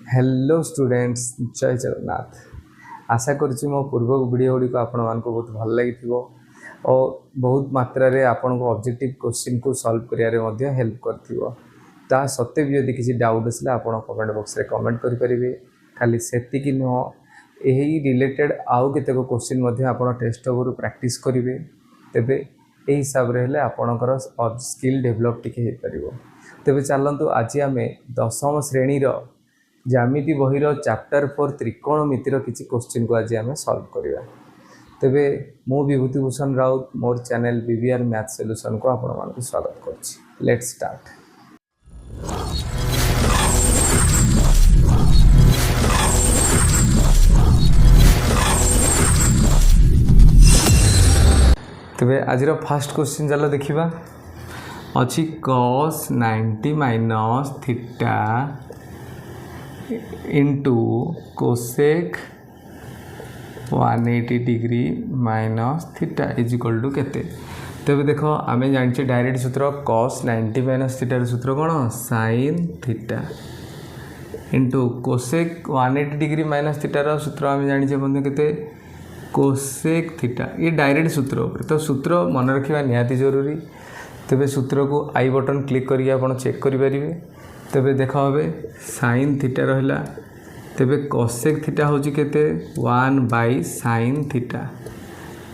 Hello students, जय जगन्नाथ। आशा करुच्ची मो पूर्व वीडियो गुड़िक आपण मानक बहुत भल लगी और बहुत मात्रा रे आपण को ऑब्जेक्टिव क्वेश्चन को सॉल्व करियारे मध्ये हेल्प करथिबो। ता सत्य भी यदि किसी डाउट असले आपण कमेंट बॉक्स रे कमेंट करि परिबे। खाली सेति कि नो एही रिलेटेड आउ केतेको क्वेश्चन मध्ये आपण टेस्ट ओवर प्रैक्टिस करिवे, तेबे एही हिसाब रे हेले आपणकर स्किल डेवलप टिके हे परिबो। तेबे चलंतु आज आमे 10वीं श्रेणी रो ज्यामिति बहिर चैप्टर 4 त्रिकोणमितिर किसी क्वेश्चन को आज आम सॉल्व करिया। तेबे मु विभूतिभूषण राउत मोर चैनल बीवीआर मैथ सॉल्यूशन को आपण मानक स्वागत करछि। Let's start. तेबे आज फर्स्ट क्वेश्चन चलो देखिबा। अछि cos 90 minus theta into cosec 180 degree minus theta is equal to केते। तेबे देखो आमे जानिछे डायरेक्ट सूत्र cos 90 माइनस थीटा रो सूत्र कोन sin theta into cosec 180 degree minus theta रो सूत्र आमे जानिछे बंधु केते कोसेक थीटा। ये डायरेक्ट सूत्र ऊपर तो सूत्र मन रखिबा निहाती जरूरी। तेबे सूत्र को आई बटन क्लिक करिए आपण चेक करि परिबे। तेबे देखा हबे sin थीटा रहिला, तेबे कोसेक थीटा होची केते 1 बाय sin थीटा।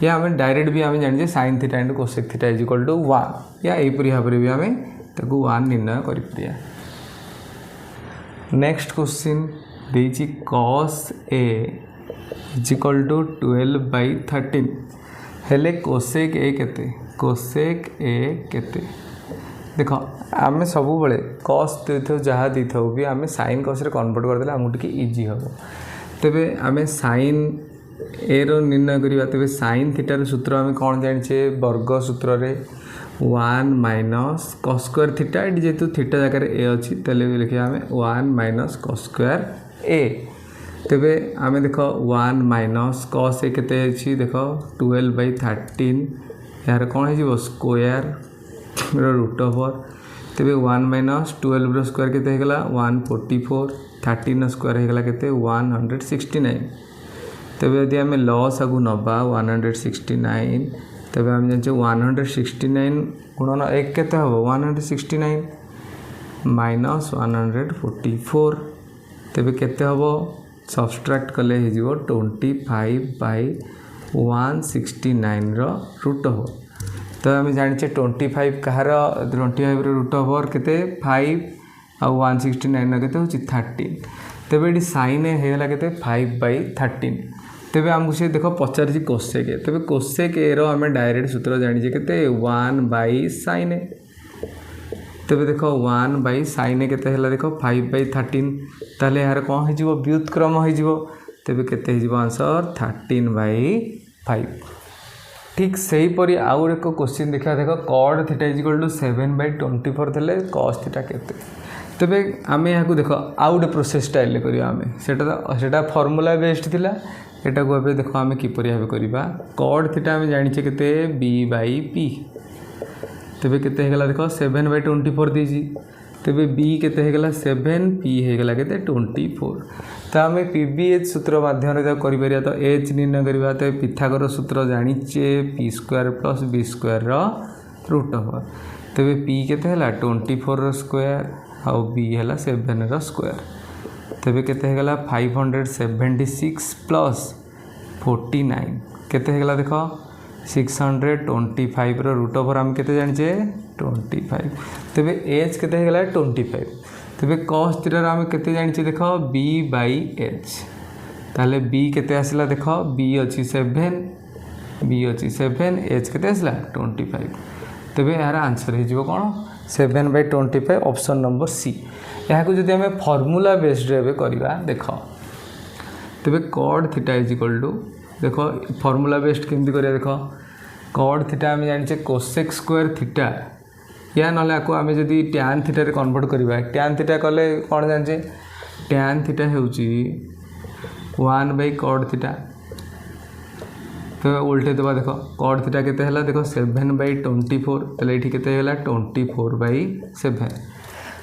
या हमें डायरेक्ट भी हमें जानिजे sin theta into cosec theta is equal to 1। या एही परि भाबरे भी हमें ताकू 1 निर्णय करि परिया। नेक्स्ट क्वेश्चन देछि cos a is equal to 12 by 13 हेले कोसेक a केते, कोसेक a केते। देखो आमे सबु बळे cos देथो जहा देथो भी आमे sin cos रे कन्वर्ट कर देला हमु टिके इजी हो। तबे आमे sin a रो निर्णय करिवा। तबे sin थीटा रो सूत्र आमे कोन जानिछे वर्ग सूत्र रे 1 माइनस cos स्क्वायर थीटा। एडी जेतु थीटा जगह रे a अछि तले लिखिया आमे 1 माइनस cos स्क्वायर a। तबे आमे देखो 1 माइनस cos a केते अछि देखो 12 बाय 13 यार कोन हे जिवो स्क्वायर रूट ओवर। तेबे 1 माइनस 12 रो स्क्वायर केते हेगला 144, 13 स्क्वायर हेगला केते 169। तेबे यदि हमें लॉस आगु नबा 169 तेबे हम जानिछे 169 गुणन 1 केते हबो 169 माइनस 144। तेबे केते हबो सब्सट्रैक्ट कले हे जिवो 25 बाय 169 रो रूट ओवर। तो आम जानिछे 25 कहार 25 रूट ओवर केते 5 आ 169 केते होची 13। तेबे एडी sin हे हला केते 5 बाय 13। तेबे हमकु से देखो पचारछि कोसेक ए। तेबे कोसेक ए रो हम डायरेक्ट सूत्र जानिछे केते 1 बाय sin ए। तेबे देखो 1 बाय sin ए केते हला देखो 5 बाय 13 ताले यार कोन हे जिवो व्युत्क्रम हे जिवो। तेबे केते हे जिवो आंसर 13 बाय 5। ठीक सही परी आउ एक क्वेश्चन देखा। देखो cos theta is equal to 7 by 24 थले cos थीटा केते। तबे आमे याकू देखो आउ एक प्रोसेस स्टाइल ले करिया। आमे सेटा फार्मूला बेस्ड थिला। एटा को अबे देखो आमे की परी भाबे करिबा। cos थीटा आमे जानिछे केते b बाय p। तबे केते हेगला देखो 7 बाय 24 दीजी। तबे b केते हेगला 7, p हेगला केते 24। तो आमे pbh सूत्र माध्यम रे करि परिया। तो h निर्णय करिबा। तो पिथागोरस सूत्र जानिचे p square plus b square रो रूट ओवर। तबे p केते हला 24 रो स्क्वायर आ b हला 7 रो स्क्वायर। तबे केते हेगला 576 प्लस 49 केते हेगला देखो 625 रो रूट ओवर हम केते जानिचे 25। तबे h केते हेगला 25। तबे cos थीटा हम केते जानिचे देखो b बाय h। ताले b केते आसिला देखो b अछि 7, b अछि 7, h केते आसिला 25। तबे यार आंसर हे जिवो कोन 7 बाय 25 ऑप्शन नंबर सी। या को जदि हमें फार्मूला बेस्ड रे करबा देखो। तबे cos theta is equal to देखो फार्मूला बेस्ड केमति करिया। देखो cos थीटा हम जानिचे कोसेक स्क्वायर थीटा या नले को आमे जदि tan थीटा रे कन्वर्ट करबा। tan थीटा कले कोन जानिचे tan थीटा हेउची 1 बाय cos थीटा। तो उल्टे दबा देखो cos थीटा केते हला देखो 7 बाय 24 तले एठी केते हला 24 बाय 7।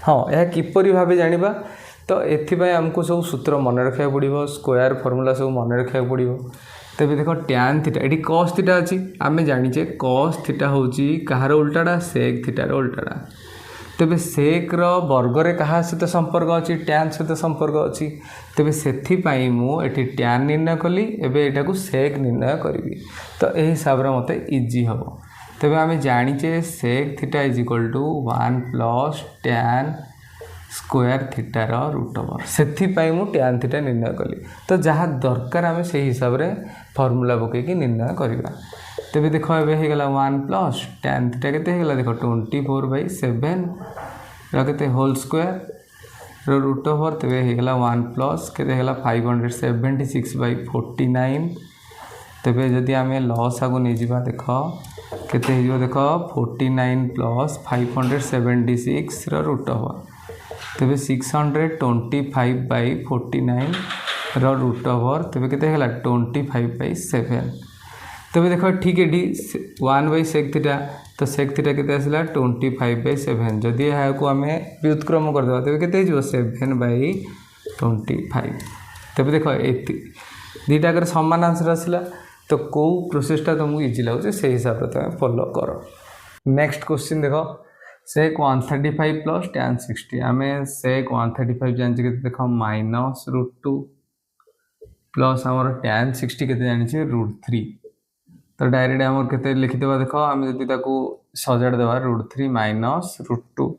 हाँ यह किपरि भाबे जानिबा तो एथिपाई आमको सब सूत्र मन रखा पड़ो स्क्वायर फॉर्मूला सब मन रखा पड़ो तेज देख टैन थीटा ये कॉस थीटा अच्छी आम जाचे कॉस थीटा हूँ कहार उल्टाटा सेक थीटार उल्टाटा तेज सेक वर्गर क्या सहित संपर्क अच्छी टैन सहित संपर्क अच्छी तेज से मुझे टैन निर्णय कली एटा को सेक निर्णय करी तो यही हिसाब से मत इजी हम तेज आम जाचे sec theta is equal to 1 plus tan square थीटार रूट ओवर से मुझे टैन थीटा निर्णय कली तो जहाँ दरकार आम से हिसाब से फॉर्मूला पकईकि निर्णय करवा तेज देख ए गला 1 प्लस टैन थीटा के देख 24/7 के होल स्क्वायर रूट ओवर तेज गला 1 प्लस के 576/49 तेज जदि आम लस आगे नहीं जा देख के देख 49 प्लस 576 रूट ओवर तेज 625/49 रूट ओवर तेज के 25/7 तेज देख ठीक है 1/सेक थीटा तो सेक थीटा के 25/7 जदि यहाँ आम व्युत्क्रम करदे तेज के 7/25 तेज देख दुईटा सामान आंसर आसला तो कौ प्रोसेसटा तुमको इजी लगे से हिसाब से तुम फॉलो कर। नेक्स्ट क्वेश्चन देख सेक 135 प्लस टैन 60 आम सेक 135 जानचे के देख -√2 प्लस आमर टैन 60 के जानी √3 तो डायरेक्ट आम के लिखिदेवा देख आम जब सजाड़ देवा √3 -√2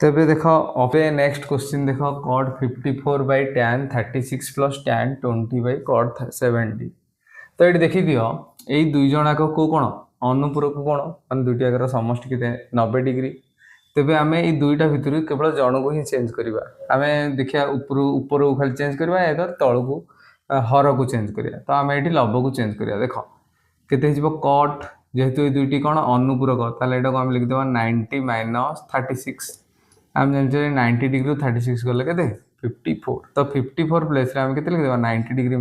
तेज देख अबे नेक्स्ट क्वेश्चन देख cot 54/tan 36 plus tan 20/cot 70 तो ये देखी दियो यही दुई जन को कौन अनुपूरक कौन मान दुईटा आगर समष्टि के 90 डिग्री तेज आम ये दुईटा भितर केवल जन को ही चेंज करवा आम देखिए ऊपर को खाली चेंज करवा या तल को हर को चेंज करवा तो आम ये लब को चेंज करवा देख के कट जेहेतु ये दुईटी कौन अनुपूरक ताल को आम लिखिदेवा 90 - 36 आम जानते 90 डिग्री 36 गले के 54 तो 54 प्लेस आम के लिखिदेवा 90 डिग्री -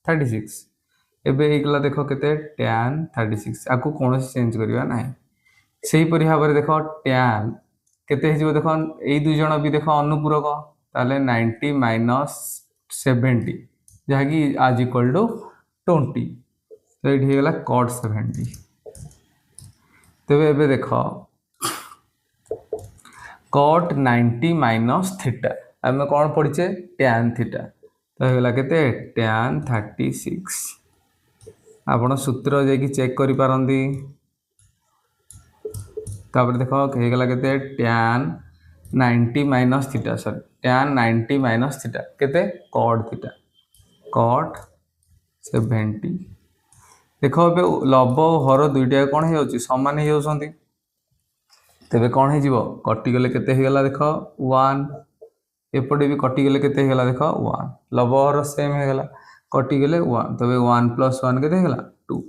36 एबे गला देख के टैन 36 आपको कौन चेंज करवा ना से ही भाव में देख टैन केते देख यही दुई जन भी देख अनुपूरक ताले 90 - 70 जहाँकि आज इक्वल टू 20 तो ये गला cot 70 तेज ए देख cot 90 - थीटा आम कौन पढ़चे टैन थीटा तो होगा के टैन 36 आपण सूत्र जाकि चेक करि पारंदी तापर देख होगा के tan 90 - theta sorry tan 90 - theta केते cot थीटा cot 70 देख ए लब हर दुईटा कौन हो सामान हो तेरे कौन हो कटिगले के देख 1 एपटे भी कटिगले के देख 1 लब हर सेम होगा कटिगले 1 तब 1 + 1 के 2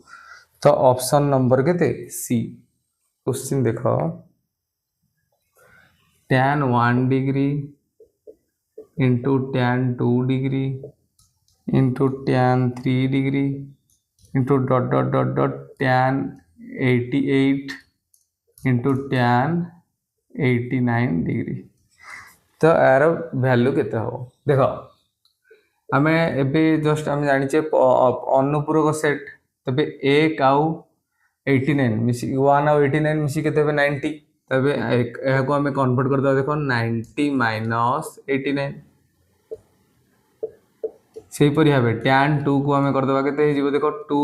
तो ऑप्शन नंबर के सी क्वेश्चन देख tan 1 degree into tan 2 degree into tan 3 degree into ... tan 88 into tan 89 degree तो यार वैल्यू केते हो देख आम एबे जस्ट आम जाचे अनुपूरक सेट तबे 1 आउ 89 मिसी 1 आउ 89 मिसी के 90 तबे यह को आम कन्वर्ट कर देख 90 - 89 से भाव में tan 2 को आम करदे के देख 2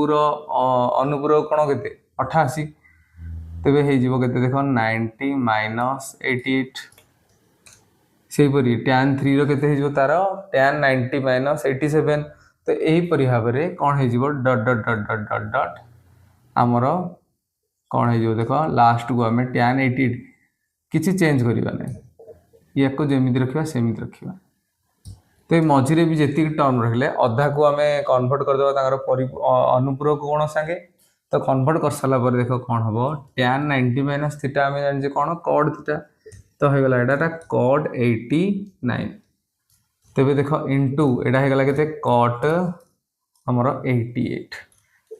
अनुपूरक कौन के 88 तेज हो देख 90 - 88 से tan 3 रो केते हो तार tan 90 - 87 तो यही भाव में कौन हो ... आमर कौन हो देख लास्ट को आम tan 88 किसी चेंज करवा ना या जमी रखा सेमती रखा तो मझे भी जी टर्म रखिले अधा को आम कन्वर्ट करदे अनुपूरक कोण सांगे तो कन्वर्ट कर सारा पर देख कौन हम tan 90 - थीटा आम जाने कौन cot थीटा तो होगा यहाँ cot 89 तेज देख इंटू यहाँ होगा के cot आमर 88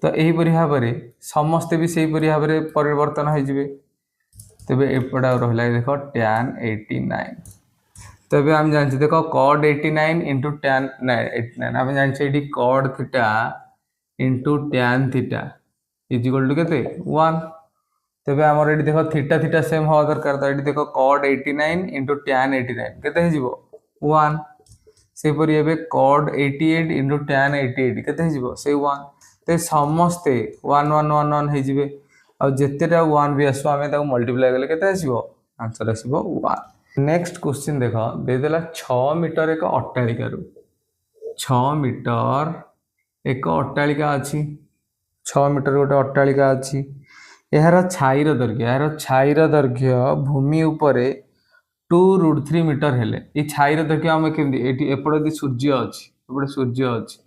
तो यही भाव में समस्ते भी से भाव में परिवर्तन हो तेज एपटा रहा देख tan 89 तेबे आम जानछे देखो कॉड 89 इंटू tan 89 आम जानछे एटी cot theta into tan theta is equal to केते 1। तेबे हमर एटी देखो थीटा थीटा सेम हो दरकार तो एटी देखो कॉड 89 इंटू tan 89 केते हे जिवो 1। से परि एबे कॉड 88 इंटू tan 88 केते हे जिवो से 1। ते समस्ते 1 1 1 1 हे जिवे आ जेतेटा 1 भी आसो आमे ताको मल्टीप्लाई करले केते आसीबो आंसर आसीबो 1। नेक्स्ट क्वेश्चन देख देदेला 6 मीटर एक अट्टालिका 6 मीटर एक अट्टालिका अच्छी 6 मीटर गोटे अट्टालिका अच्छी यार छाईर दैर्घ्य भूमि उपरे 2√3 मीटर हेले ये छाईर दैर्घ्य आम केमती एपटे सूर्य अच्छी एपटे सूर्य अच्छी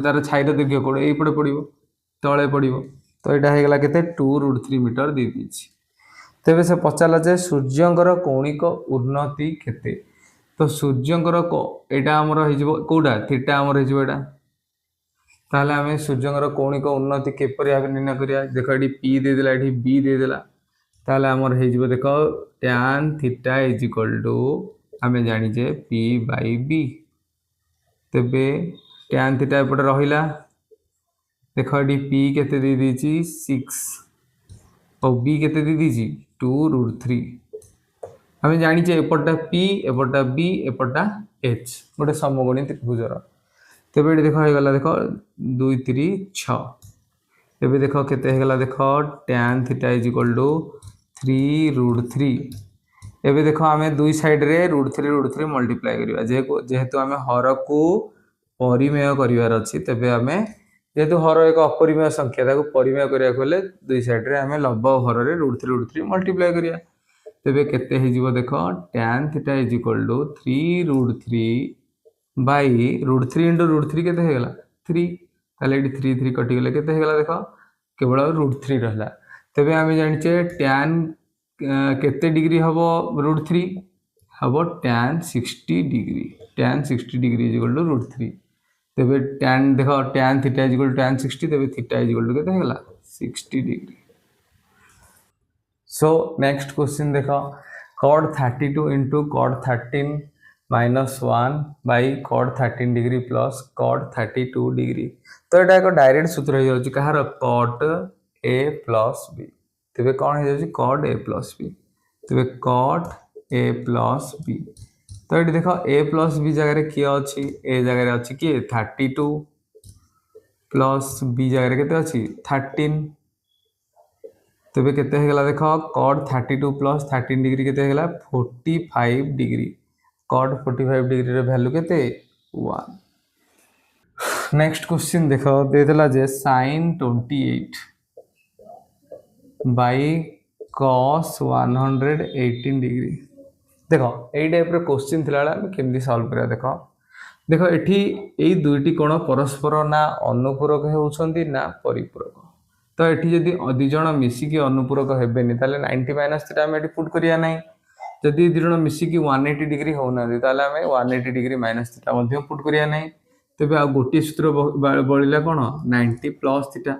तार छाईर दैर्घ्य कौटे ये पड़ो तले पड़ो तो यहाँ होगा के 2√3 मीटर दे दीजिए। तेबे से पचारा जे सूर्यंकर कौणिक उन्नति केते तो सूर्यंकर एटा हमर हिजबो कोडा थीटा हमर हिजबो एटा ताले हमें सूर्यंकर कौणिक उन्नति केपरि भाबे निर्णय करिया देखो एटी p दे देला एटी b दे देला ताले हमर हिजबो देखो tan theta is equal to हमें जानि जे p बाय b। तेबे tan थीटा एपटे रहिला देखो एटी p केते दे दीची 6 और b केते दे दीची 2√3 आम जाचे एपटा p एपटा b एपटा h गोटे समकोणी त्रिभुजर। तेबे ये देखो होगा देख 2 3 6 एबे देखो केते होगा देख tan theta is equal to 3√3 एबे देखो आम दुई साइड रे √3 मल्टीप्लाई करिवा जेहेतु आम हर को परिमेय करिवार अछि तेबे आम जेहेतु हर एक अपरिमेय संख्या ताको परिमेय करिया कोले दुई साइड रे आम लब्ध हर रे √3 मल्टीप्लाई करिया तेबे केते हे जीवो देखो tan theta is equal to 3√3 by √3 into √3 केते हे गला 3 ताले एटी 3 3 कटि गेले केते हे गला देखो केवल √3 रहला। तेबे आमे जानिचे tan केते डिग्री हबो √3 हबो tan 60 degree is equal to √3 तेबे tan देखो tan theta is equal to tan 60 तेबे थीटा इज इक्वल टू केते हे गला 60 डिग्री। सो नेक्स्ट क्वेश्चन देखो cot 32 into cot 13 minus 1 by cot 13 degree plus cot 32 degree तो यहाँ एक डायरेक्ट सूत्र हो जाଉଛି कहार cot a प्लस b तेबे कौन हो जाଉଛି cot a प्लस b तेबे cot a प्लस b तो ये देखो a प्लस b जगह किए अच्छी a जगह अच्छी किए 32 प्लस b जगह केते अच्छी 13 तेबे केते हे गला देखो cot 32 प्लस 13 डिग्री केते हे गला 45 डिग्री cot 45 डिग्री रे वैल्यू केते 1। नेक्स्ट क्वेश्चन देखो दे देला जे sin 28 बाय cos 118 डिग्री देखो एई टाइप रे क्वेश्चन थिला हम केमदी सॉल्व करिया देखो एठी एई दुईटी कोण परस्पर ना अनुपूरक होउछंती ना परिपूरक तो ये जदि दुई जन मिसिकी अनुपूरक हेबेनी ताले 90 माइनस थीटा आम पुट करिया नहीं जदि दुई जन मिसिकी 180 डिग्री होना ताले आम 180 डिग्री माइनस थीटा मध्य पुट करिया नहीं तेबे आ गोटे सूत्र बळिला कोन 90 प्लस थीटा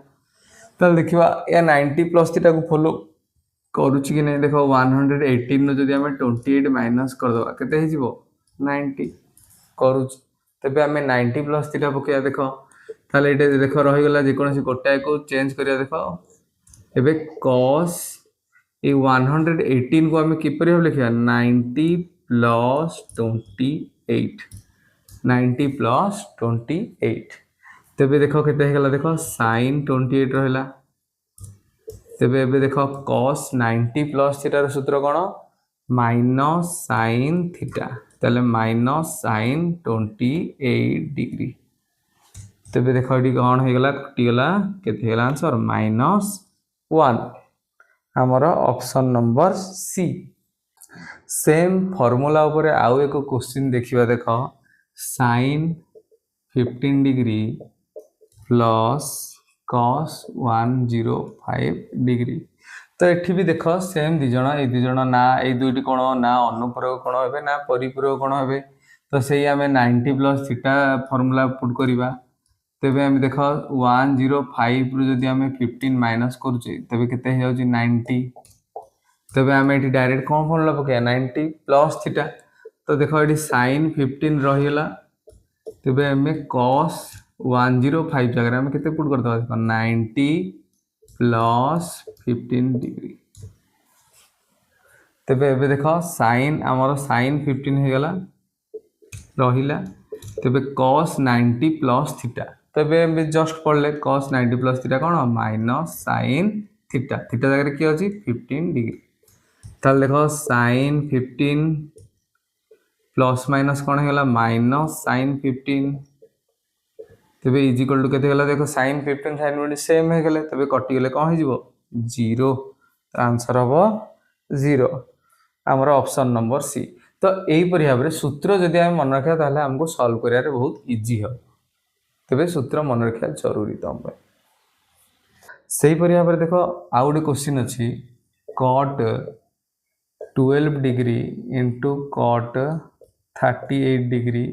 ताले देखिबा या 90 प्लस थीटा को फॉलो करूची कि नहीं देखो 118 नो जदि आम 28 माइनस कर दवा केते हे जिवो 90 करूची तेबे आम 90 प्लस थीटा पकेया देखो ताले ये देखो रहीगला जेकोसी गोटाए को चेंज करिया देखो एबे cos ए 118 को आम किपरि हम लिखिया 90 प्लस 28 90 प्लस 28 तेबे देखो केते हे गला देखो sin 28 रहला तेबे एबे देखो cos 90 प्लस थीटा रो सूत्र कोन माइनस sin थीटा ताले माइनस sin 28 डिग्री तेबे देखो ये कौन हो गला कटिगला केते गला आंसर -1 हमर option number C. Same formula ऊपर आउ एक क्वेश्चन देखिबा देखो sin 15 degree plus cos 105 degree तो एठी भी देखो सेम दी जण ना ए दुईटी कोण ना अनुपूरक कोण हेबे ना परिपूरक कोण हेबे तो सेही आमे 90 प्लस थीटा फार्मूला पुट करिबा तेबे हम देखो 105 रु जदि आम 15 माइनस करूचे तेबे केते हो जाउची 90 तेबे आम एठी डायरेक्ट कोन फॉर्मूला पकेया 90 प्लस थीटा तो देख ये sin 15 रहीगला तेबे आम cos 105 जगह आम के पुट करदे देख 90 प्लस 15 डिग्री तेबे एबे देख sin आमर sin 15 हो गला रहीला तेबे cos 90 प्लस थीटा तेबे जस्ट पढ़ले cos 90 प्लस थीटा कौन माइनस sin थीटा थीटा जगह किए अच्छी 15 डिग्री ताल देख sin 15 प्लस माइनस कौन है माइनस sin 15 तेबे इज इक्वल टू केते देख sin 15 sin 15 सेम हो गले तेबे कटिगले कौन हो जीरो आंसर हम 0 आमर ऑप्शन नंबर सी। तो यहीपरि भाव में सूत्र जदि आम मन रखा ताहले हमको सॉल्व करियारे बहुत इजी हो तेबे सूत्र मन रखा जरूरी तुम से भाव में देख आउ गोटे क्वेश्चन अच्छी cot 12 degree into cot 38 degree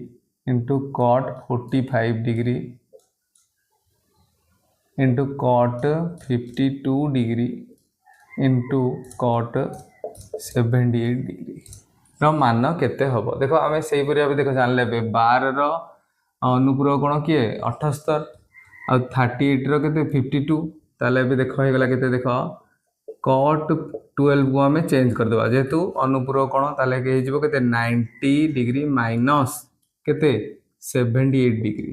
into cot 45 degree into cot 52 degree into cot 78 degree मान केते हम देख आम से भाव देख जान 12 अनुपूरक कोण किए 78 आ 38 रे 52 ताले देख होगा के देख cot 12 को आम चेंज करदे जेहेतु अनुपूरक कोण ताले के 90 डिग्री माइनस केते 78 डिग्री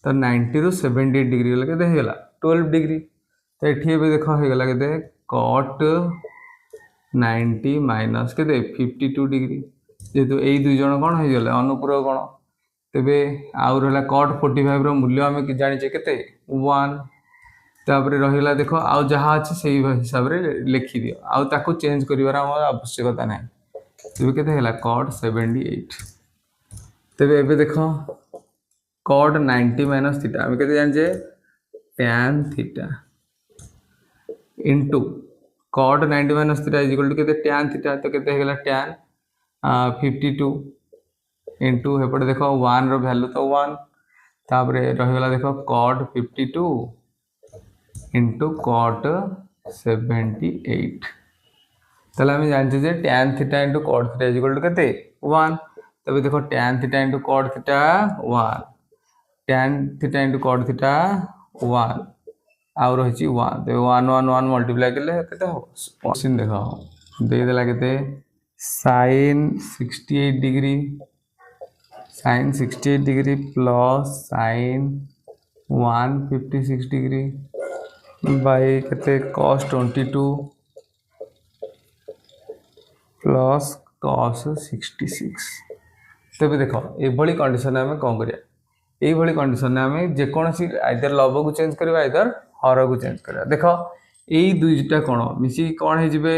तो 90 रु 78 डिग्री गला के होगा 12 डिग्री तो ये देख होगा के cot 90 माइनस के 52 डिग्री जेहेतु यही दुई जन कौन हो गले अनुपूरक कोण तेबे आउ रहा cot 45 रो मूल्य आम जाने के 1 तापर रहीला देख आउ जहाँ अच्छे से हिसाब से लिखि दियो आउ ताको चेंज करिवार आवश्यकता ना तेबे केते हला cot 78 तेबे एबे देख cot 90 माइनस थीटा आम केते जानिजे tan theta into cot 90 minus theta is equal to केते tan थीटा तो केते हेगला tan 52 इंटू हेपटे देख 1 रो वैल्यू तो 1 तापर रहीगला देख cot 52 इंटू cot 78 ताले आम जानते जे tan theta into cot theta is equal to केते 1 तबे देख tan theta into cot theta 1 tan theta into cot theta 1 आउ रही 1 तो 1 1 1 मल्टीप्लाई कले केते हो क्वेश्चन देख दे देला केते sin 68 degree plus sin 156 degree by केते cos 22 प्लस cos 66 तेबे देख ये कंडीशन आम कौन करिया ये कंडीशन आम जेकोसी आइदर लव को चेंज करवा आइदर हर को चेंज करवा देख यही दुईटा कौन मिसी कौन हो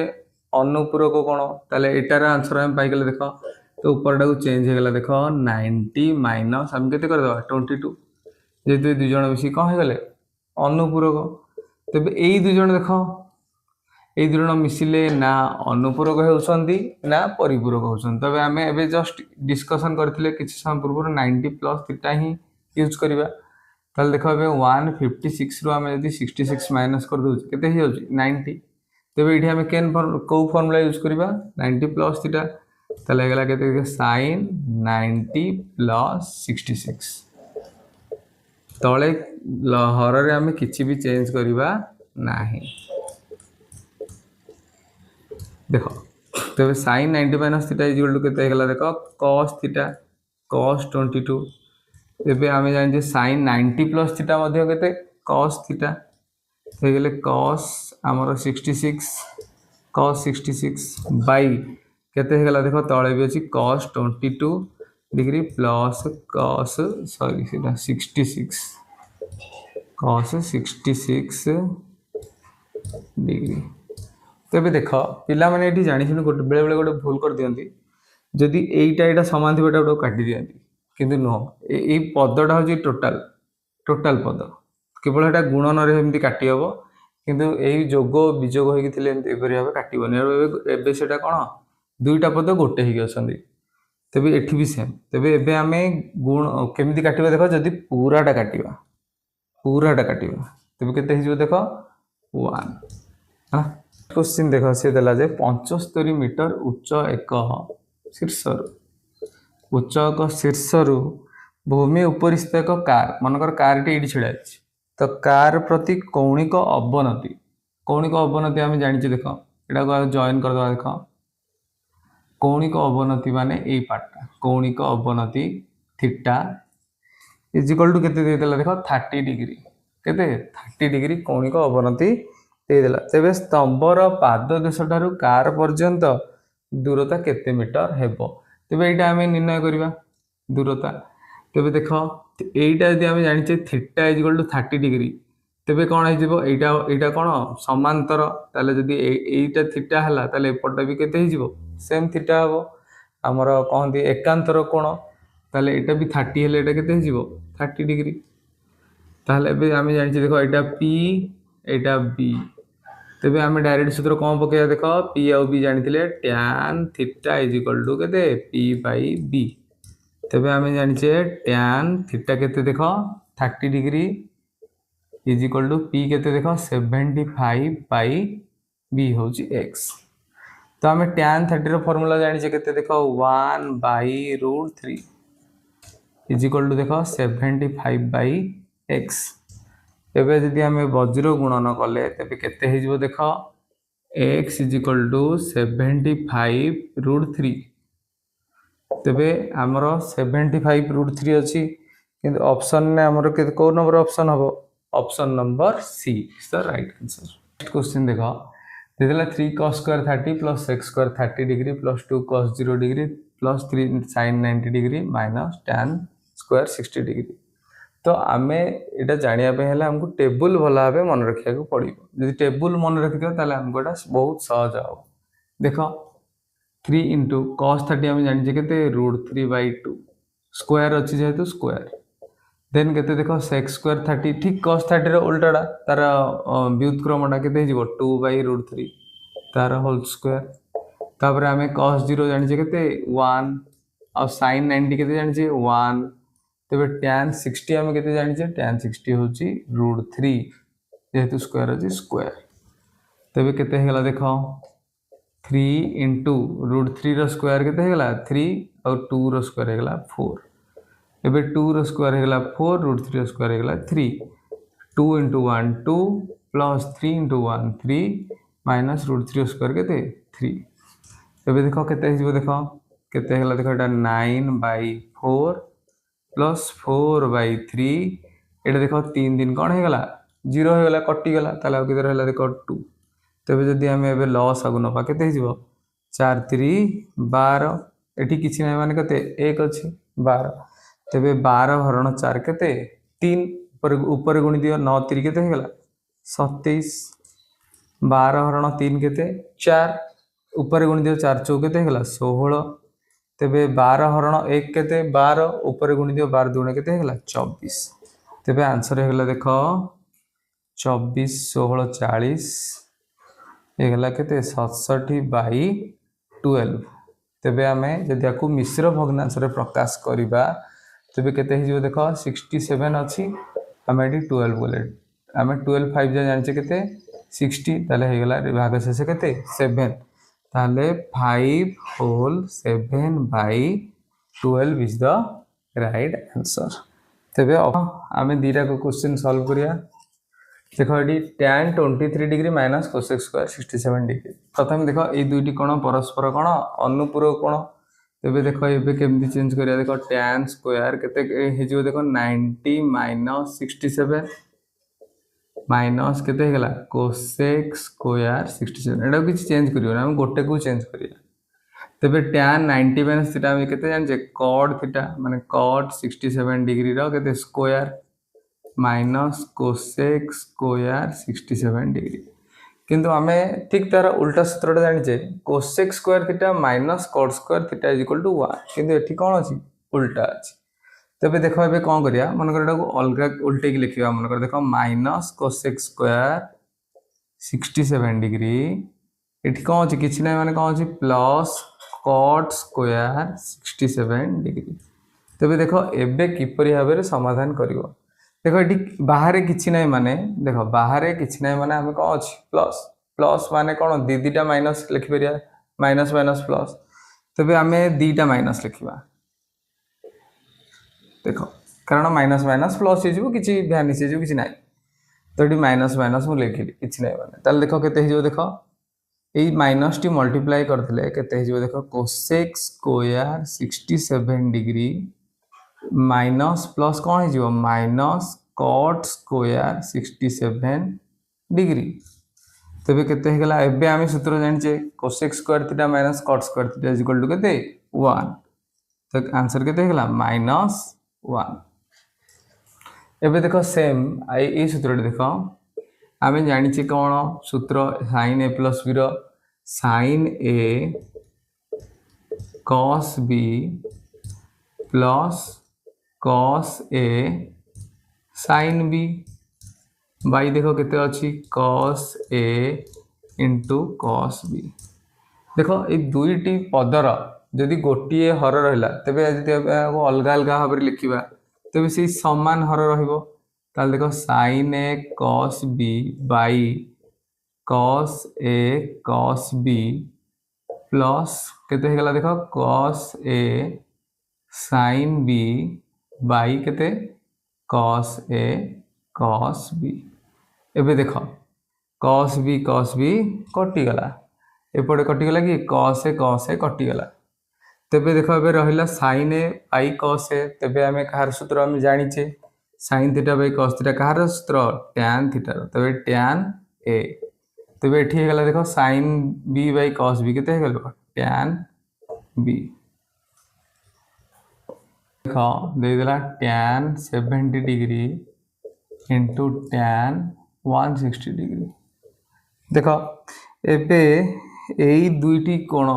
अनुपूरक कौन ताले एटार आंसर आम पाइगले देख तो ऊपर को चेंज होगा देख 90 माइनस आम के 22 जेहेतु दुई जन मिसी कौन हो गले अनुपूरक तेबे यही दुई जन देख ये दुई जन मिसिले ना अनुपूरक होती ना परिपूरक होती तबे आम एबे जस्ट डिस्कसन करथिले किछि समय पूर्व 90 प्लस थीटा ही यूज करबा ताल देख 156 रु आम यदि 66 माइनस कर दउछ केते हो 90 तेबे एठी आम केन को फार्मूला यूज करबा 90 प्लस थीटा ताले गला केते sin 90 प्लस 66 तळे हर रे आम किछि भी चेंज करबा नाही देख तेबे sin 90 minus theta is equal to केते गला देख cos थीटा cos 22 एबे आमे जानि sin 90 प्लस थीटा मध्ये केते cos थीटा हे गेले cos हमर 66 बाई केते हे गला देखो तळे भी अछि cos 22 degree plus cos sorry सेटा 66 cos 66 डिग्री तेबे देख पिला माने एठी जानि छिन गोटे बेले बेले गोटे भूल कर दियंती जदि एटा एटा समान थिबा एटा काटि दियंती किंतु नो ए पदटा हो टोटल पद केवल एटा गुणन रे एमती काटि हबो किंतु एई जोग विजोग होई थिले एमती एपरि भाबे काटिबोनी एबे सेटा कोन दुईटा पद गोटे ही अछंदी तेबे एठी भी सेम तेबे एबे आमे गुण केमती काटिबा देखो जदि पूराटा काटिबा तेबे केते हिजो देखो 1 हां क्वेश्चन देखो से देला जे 75 मीटर उच्च एक शीर्ष उच्चक शीर्षर भूमि उपरिस्थ एक कार मनकर कारटी ये छिड़ा तो कार प्रति कौणिक अवनति आम जाने देख यहाँ जॉइन करदे देख कौणिक अवनति माने यही पार्टा कौणिक अवनति थीटा इजिकल टू केते देदेला देख 30 डिग्री केते 30 डिग्री कौणिक अवनति देदेला तेबे स्तंभर पाद देश ठारू कार पर्यंत दूरता केते मीटर हेबो तेबे एटा आमे निर्णय करिबा दूरता तेबे देख एटा यदि आमे जानिचे थीटा इजिकल टू 30 डिग्री तेबे कौन हो एटा कौन समांतर ताले जदि एटा थीटा हला ताले एपटा भी केते हो सेम थीटा हम आमर कहते एकांतर कोण ताले एटा भी 30 हेले एटा केते हो 30 डिग्री ताले बे आमे जानिचे देखो एटा पी एटा बी तेबे आमे डायरेक्ट सूत्र कौन पकेया देख पी आउ बी जानिथिले tan theta is equal to केते p बाई b तेबे आमे जानिचे tan थीटा केते देख 30 degree is equal to p केते देख 75 बाई b होची x तो आमे tan 30 रो फार्मूला जानिचे केते देख 1 बाई √3 इज इक्वल टू देख 75 बाई x एबे जदि आमे वज्र गुणन कले तेबे केते हे जिवो देख x इज इक्वल टू 75 √3 तेबे हमर 75 √3 अछि किंतु ऑप्शन ने हमर के को नंबर ऑप्शन हबो option number C is the right answer next question देखो देला 3 cos square 30 plus x square 30 degree plus 2 cos 0 degree plus 3 sin 90 degree minus tan square 60 degree तो आमे एटा जानिया पे हला हमको टेबल भला भाबे मन रखिया को पड़िबो जदि टेबल मन रखियो ताले हमको एटा बहुत सहज हो देखो 3 into cos 30 आमे जानि जे केते √3/2 स्क्वायर अछि जेहेतु स्क्वायर देन केते देखो sec स्क्वायर 30 ठीक cos 30 रो उल्टाडा तार व्युत्क्रमटा केते हिजो 2/√3 तार होल स्क्वायर तापर आमे cos 0 जानि जे केते 1 और sin 90 केते जानि जे 1 तेबे tan 60 आमे केते जानि जे tan 60 होची √3 जेहेतु स्क्वायर अछि स्क्वायर तेबे केते हेला देखो 3 into √3 रो स्क्वायर केते हेला 3 और 2 रो स्क्वायर हेला 4 एबे 2 रो स्क्वायर हेला 4 √3 रो स्क्वायर हेला 3 2 into 1 2 plus 3 into 1 3 minus √3 रो स्क्वायर केते 3 एबे देखो केते हिजो देखो केते हेला देखो एटा 9/4 प्लस 4/3 एटा देखो 3 दिन कौन हेगला 0 हेगला कटि गला ताला केते रहला देखो 2 तेबे जदि आमे एबे लॉस आगु नपा केते हिजो 4 3 12 एठी किछि नै माने केते 1 अछि 12 तेबे 12 हरण 4 केते 3 ऊपर गुणी दियो 9 3 केते हेगला 27 12 हरण 3 केते 4 ऊपर गुणी दियो 4 4 केते हेगला 16 तेबे 12 हरण 1 केते 12 ऊपर गुणी दियो 12 दुणे केते हेगला 24 तेबे आंसर हेगला देखो 24 16 40 हेगला केते 67/12 तेबे आमे जदि आकु मिश्र भग्नांश रे प्रकाश करिबा तेबे केते हिजो देखो 67 अछि आमे एटी 12 बोले आमे 12 5 जानि केते 60 ताले हेगला भाग शेष केते 7 ताले 5 होल 7/12 इज द राइट आंसर तेबे आमे दीटा को क्वेश्चन सॉल्व करिया देखो एटी tan 23 degree minus cos x square 67 degree प्रथम देखो ए दुईटी कोण परस्पर कोण अनुपूरक कोण तेबे देखो एबे केमती चेंज करिया देखो tan स्क्वायर केते हेजियो देखो 90 माइनस 67 माइनस केते हेगला cos x स्क्वायर 67 एटा किछ चेंज करियो ना हम गोटे को चेंज करिया तेबे tan 90 माइनस थीटा हम केते जान जे cot थीटा माने cot 67 डिग्री रो केते square minus cos x square 67 degree किंतु हमें ठीक तार उल्टा सूत्रटा जानि जे cos x square theta minus cot square theta is equal to 1 किंतु एठी कोन अछि उल्टा अछि तबे देखो एबे कोन करिया मन कर एटा को अलगा उल्टे की लिखिबा मन कर देखो minus cos x square 67 degree एठी कोन अछि किछ नै माने कोन अछि प्लस cot स्क्वायर 67 डिग्री तबे देखो एबे किपरि भाबरे समाधान करिवो देखो एटी बाहर किछि नै माने देखो बाहर किछि नै माने हम कोन अछि प्लस प्लस माने कोन दीदीटा माइनस लिखि परिया माइनस माइनस प्लस तबे हमें दीटा माइनस लिखिबा देख कारण माइनस माइनस प्लस हो किसी भ्यानिश हो किसी ना तो ये माइनस माइनस मुझे लिखिली किसी ना मैंने देख के देख यही माइनस टी मल्टीप्लाई करते केते देख cosec square 67 degree minus plus कौन हो माइनस कट स्क्वायर 67 डिग्री तेरे केते एबे आम सूत्र जाने cosec square theta minus cot square theta is equal to केते 1 तो आंसर केते माइनस 1 एबे देख सेम ये सूत्र देख आम जाने कौन सूत्र sine A plus B sine A cos B plus cos A sine B by देख केते अच्छी cos A into cos B देख ये दुईटी पदर जदि गोटे हर रहा तेज अलग अलग भाव में लिखा तेज से सामान हर रहा देख sine A cos B by cos A cos B plus केते होगा देख cos A sine B by केते कॉस ए कॉस बी एबे देख कॉस बी कटिगला एपटे कटिगला कि कॉस ए कटिगला तेबे देख ए रहा sine A by cos A तेबे आम कहार सूत्र आम जाचे साइन थीटा बाई कॉस थीटा कहार सूत्र टैन थीटार तेबे टैन ए तेबे एठी होगा देख sine B by cos B केते होगा टैन बी देख देदेला tan 70 degree into tan 160 degree देख एबे यही दुईटी कोण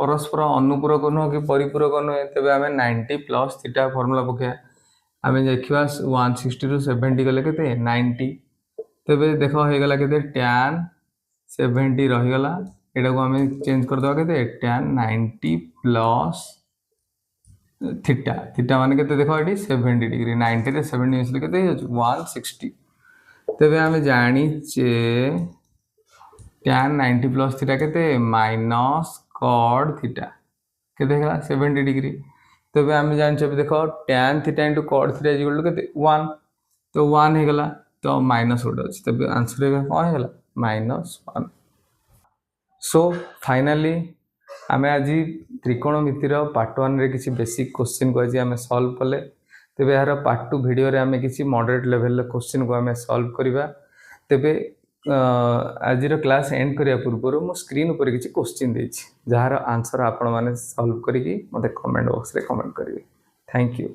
परस्पर अनुपूरक नुह कि परिपूरक नुहे तेज आम 90 प्लस थीटा फर्मूला पकड़ा आम देखा 160 रू 70 गले के 90 तेज देख होगा के टैन 70 रहीगला यहाँ को आम चेंज करदे के टैन 90 प्लस थीटा थीटा मान के देख ये 70 डिग्री 90 रे 70 मिसले के 160 तेज आम जाचे टैन 90 प्लस थीटा के माइनस कॉड थीटा के 70 डिग्री तेज आम जाने देख tan theta into cot theta equal to के 1 तो 1 होगा तो माइनस गोटे अच्छे तेज आंसर कौन होगा -1 सो फाइनाली आम आज त्रिकोणमितिर पार्ट 1 रे किसी बेसिक क्वेश्चन को आज आम सॉल्व कले तेज यार पार्ट 2 वीडियो रे आम किसी मॉडरेट लेवल क्वेश्चन को आम सॉल्व करवा तेबे आज क्लास एंड करिया पूर्व मो स्क्रीन ऊपर किसी क्वेश्चन देछि जार आंसर आपण माने सॉल्व करिकी मते कमेंट बॉक्स रे कमेंट करिवे थैंक यू।